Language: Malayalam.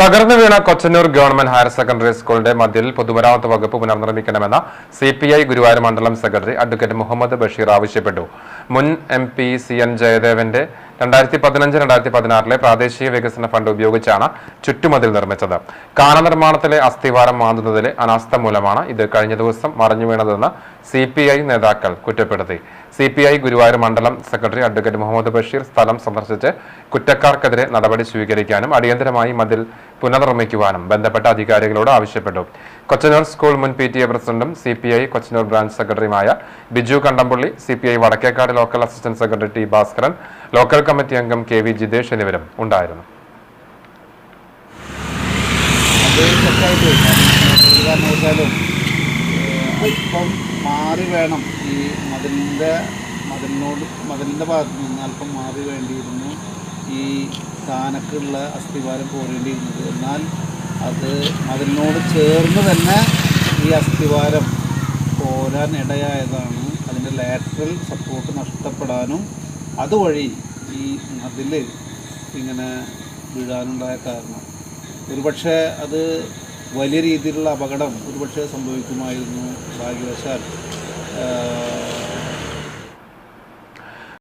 തകർന്നു വീണ കൊച്ചന്നൂർ ഗവൺമെന്റ് ഹയർ സെക്കൻഡറി സ്കൂളിന്റെ മതിൽ പൊതുമരാമത്ത് വകുപ്പ് പുനർനിർമ്മിക്കണമെന്ന CPI ഗുരുവായൂർ മണ്ഡലം സെക്രട്ടറി അഡ്വക്കേറ്റ് മുഹമ്മദ് ബഷീർ ആവശ്യപ്പെട്ടു. മുൻ MP CN ജയദേവന്റെ 2015-2016 പ്രാദേശിക വികസന ഫണ്ട് ഉപയോഗിച്ചാണ് ചുറ്റുമതിൽ നിർമ്മിച്ചത്. കാന നിർമ്മാണത്തിലെ അസ്ഥിവാരം മാന്തുന്നതിലെ അനാസ്ഥ മൂലമാണ് ഇത് കഴിഞ്ഞ ദിവസം മറിഞ്ഞു വീണതെന്ന് CPI നേതാക്കൾ കുറ്റപ്പെടുത്തി. CPI ഗുരുവായൂർ മണ്ഡലം സെക്രട്ടറി അഡ്വക്കേറ്റ് മുഹമ്മദ് ബഷീർ സ്ഥലം സന്ദർശിച്ച് കുറ്റക്കാർക്കെതിരെ നടപടി സ്വീകരിക്കാനും അടിയന്തരമായി മതിൽ പുനർനിർമ്മിക്കുവാനും ബന്ധപ്പെട്ട അധികാരികളോട് ആവശ്യപ്പെട്ടു. കൊച്ചന്നൂർ സ്കൂൾ മുൻ PTA പ്രസിഡന്റും CPI കൊച്ചന്നൂർ ബ്രാഞ്ച് സെക്രട്ടറിയുമായ Biju Kandampally, CPI Vadakkekad local assistant secretary T Bhaskaran, local committee അംഗം KV ജിതേഷ് എന്നിവരും ഉണ്ടായിരുന്നു. അല്പം മാറി വേണം ഈ മതിലിൻ്റെ ഭാഗത്ത് നിന്ന് അല്പം മാറി വേണ്ടിയിരുന്നു ഈ കാനക്കുള്ള അസ്ഥിവാരം പോരേണ്ടിയിരുന്നത്. എന്നാൽ അത് മതിലിനോട് ചേർന്ന് തന്നെ ഈ അസ്ഥിവാരം പോരാൻ ഇടയായതാണ് അതിൻ്റെ ലാറ്ററൽ സപ്പോർട്ട് നഷ്ടപ്പെടാനും അതുവഴി ഈ മതിൽ ഇങ്ങനെ വീഴാനുണ്ടായ കാരണം. ഒരുപക്ഷെ അത് വലിയ രീതിയിലുള്ള അപകടം ഒരുപക്ഷെ സംഭവിക്കുമായിരുന്നു. ഭാഗ്യവശാൽ